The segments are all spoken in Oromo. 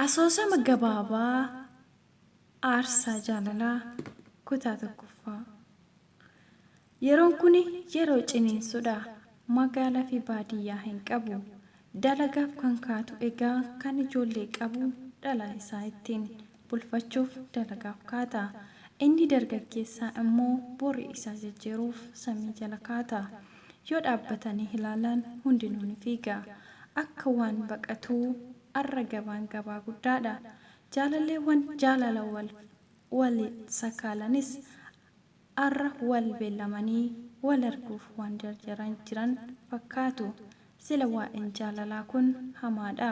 Asoosama gabaabaa aarsaa jaalalaa kutaa tokkoffaa. Yeroon kun yeroo ciniinsuudha. Magaalaa fi baadiyyaa hin qabu. Dalagaaf kan kaatu egaa kan ijoollee qabu dhalaa isaa ittiin bulfachuuf dalagaaf kaata. Inni dargaggeessaa immoo borii isaa jijjiiruuf samii jala kaata. Yoo dhaabbatanii ilaalan hundinuu ni fiiga. Akka waan baqatuu arra gabaan gabaa guddaadha. Jaalalleewwan jaalala wal sakaalanis arra wal beellamanii wal arguuf waan jarjaran jiran fakkaatu. Sila waa'een jaalalaa kun hamaadha.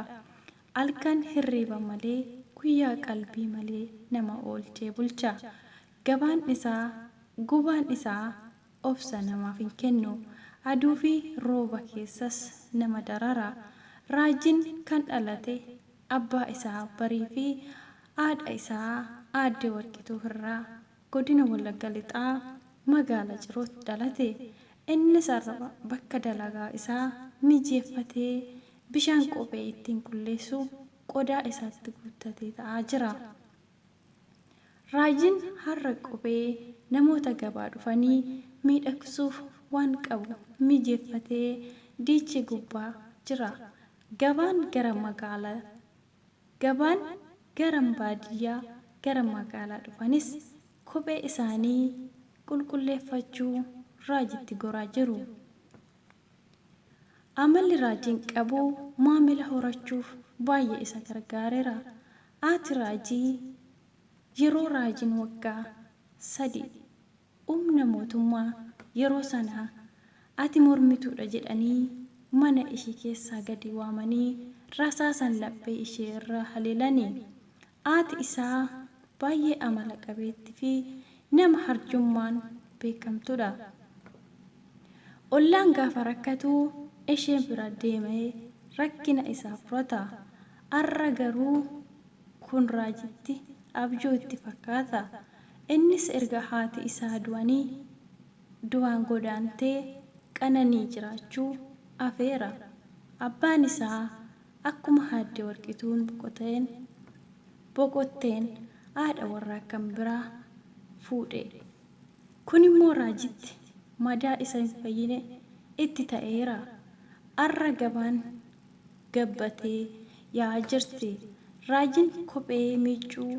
Halkan hirriba malee guyyaa qalbii malee nama oolchee bulcha. Gubaan isaa obsa namaaf hin kennu. Aduu fi rooba keessas nama darara. Raajiin kan dhalate abbaa isaa barii fi haadha isaa aadde Warqituu irraa godina Wallagga Lixaa magaalaa Cirootti dhalate. Innis arraba bakka dalagaa isaa mijeeffatee bishaan kophee ittiin qulleessu qodaa isaatti guuttatee ta'aa jira. Raajiin har'a kophee namoota gabaa dhufanii miidhagsuuf waan qabu mijeeffatee diichi gubbaa jira. Gabaan gara baadiyyaa gara magaalaa dhufanis kophee isaanii qulqulleeffachuu raajitti goraa jiru. Amalli raajiin qabu maamila horachuuf baay'ee isa gargaareera. Haati raajii yeroo raajiin waggaa 3 humna mootummaa yeroo sana ati mormituudha jedhanii mana ishee keessaa gadi waamanii rasaasan laphee ishee irra haleelanii. Haati isaa baay'ee amala qabeettii fi nama harjummaan beekamtuudha. Ollaan gaafa rakkatu isheen bira deemee rakkina isaa furata. Har'a garuu kun raajitti abjuu itti fakkaata. Innis erga haati isaa du'aan godaantee qananii jiraachuu afeera. Abbaan isaa akkuma aadde Warqituun boqotteen haadha warraa kan biraa fuudhe. Kun immoo raajitti madaa isa hin fayyine itti ta'eera. Har'a gabaan gabbatee yaa'aa jirti. Raajiin kophee miicuu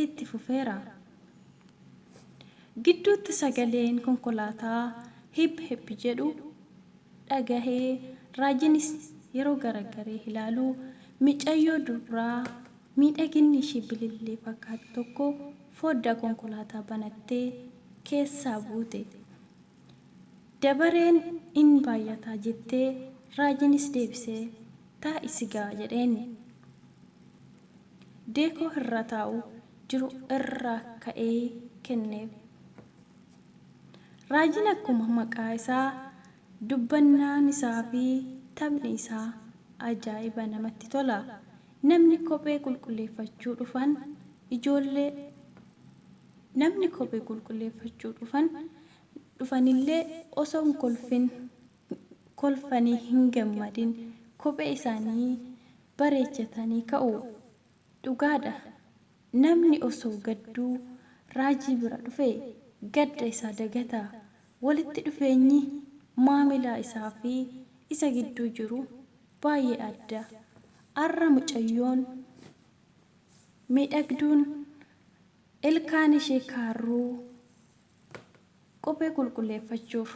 itti fufeera. Gidduutti sagaleen konkolaataa hip hip jedhu dhagahee raajiinis yeroo garagaree ilaalu micayyoo durbaa miidhaginni ishee bilillee fakkaatu tokko foddaa konkolaataa banattee keessaa buute. Dabareen in baay'ataa jettee raajiinis deebisee taa'i sigaa jedheen. Deekoo irra taa'u jiru irraa ka'ee kenneef. Raajiin akkuma maqaa isaa dubbannaan isaa fi taphni isaa ajaa'iba namatti tola. Namni kophee qulqulleeffachuu dhufanillee osoo hin kolfanii hin gammadin kophee isaanii bareechatanii ka'u. Dhugaadha. Namni osoo gadduu raajii bira dhufe gadda isaa dagata. Walitti dhufeenyi maamilaa isaa fi isa gidduu jiru baay'ee adda. Har'a mucayyoon miidhagduun ilkaan ishee kaarruu kophee qulqulleeffachuuf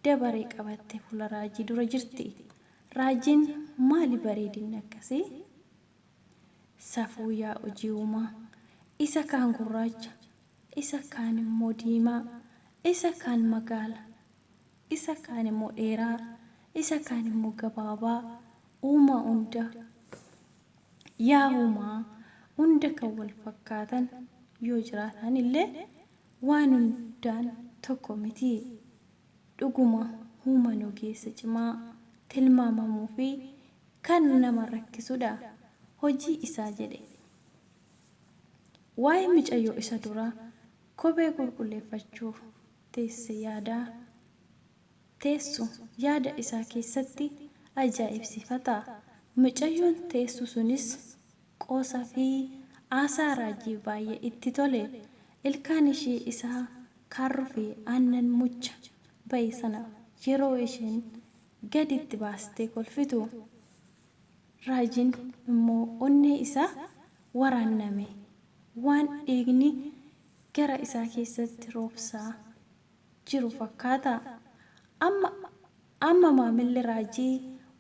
dabaree qabattee fuula raajii dura jirti. Raajiin maali bareedinni akkasii? Safuu yaa hojii uumaa. Isa kaan gurraacha, isa kaan immoo diimaa, isa kaan magaala, isa kaan immoo dheeraa, isa kaan immoo gabaabaa. Uumaa hunda yaa uumaa hunda kan wal fakkaatan yoo jiraatan illee waan hundaan tokko miti. Dhuguma uumaan ogeessa cimaa tilmaamamuu fi kan nama rakkisudha. Hojii isaa jedhe. Waa'ee mucayyoo isa duraa kophee qulqulleeffachuuf teessu yaada isaa keessatti ajaa'ibsifata. Mucayyoon teessu sunis qoosaa fi aasaa raajii baay'ee itti tole. Ilkaan ishee isaa kaarruu fi aannan mucha bayi sana yeroo isheen gaditti baastee kolfitu. Raajiin immoo onnee isaa waraanname waan dhiigni gara isaa keessatti roobsaa jiru fakkaata. Amma maamilli raajii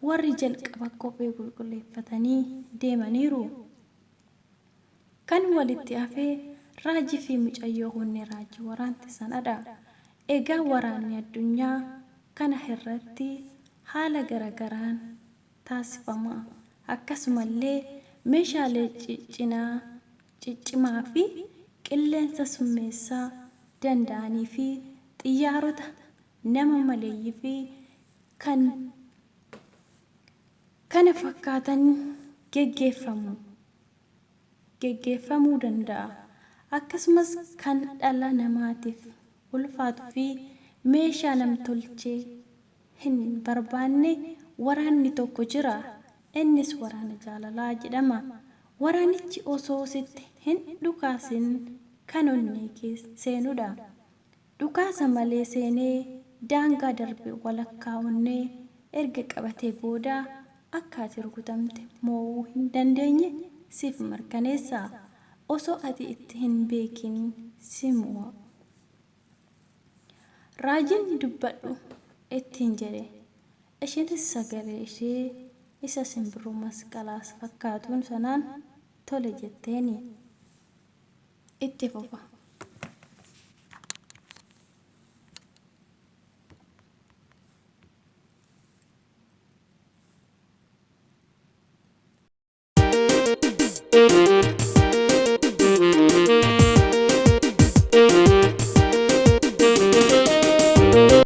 warri jalqaba kophee qulqulleeffatanii deemaniiru. Kan walitti hafee raajii fi mucayyoo onnee raajii waraante sanadha. Egaa waraanni addunyaa kana irratti haala garagaraan taasifama. Akkasumallee meeshaalee ciccimaa fi qilleensa summeessaa danda'anii fi xiyyaarota nama maleeyyii fi kana fakkaatan geggeeffamuu danda'a. Akkasumas kan dhala namaatiif ulfaatuu fi meeshaa namtolchee hin barbaanne waraanni tokko jira. Innis waraana jaalalaa jedhama. Waraanichi osoo sitti hin dhukaasin kan onnee seenudha. Dhukaasa malee seenee daangaa darbe walakkaa onnee erga qabatee booda akka ati rukutamte mo'uu hin dandeenye siif mirkaneessa. Osoo ati itti hin beekin si mo'a. Raajiin dubbadhu ittiin jedhe. Isheenis sagalee ishee isa simbirroo masqalaas fakkaatuun sanaan tole jetteeni. Itti fufa.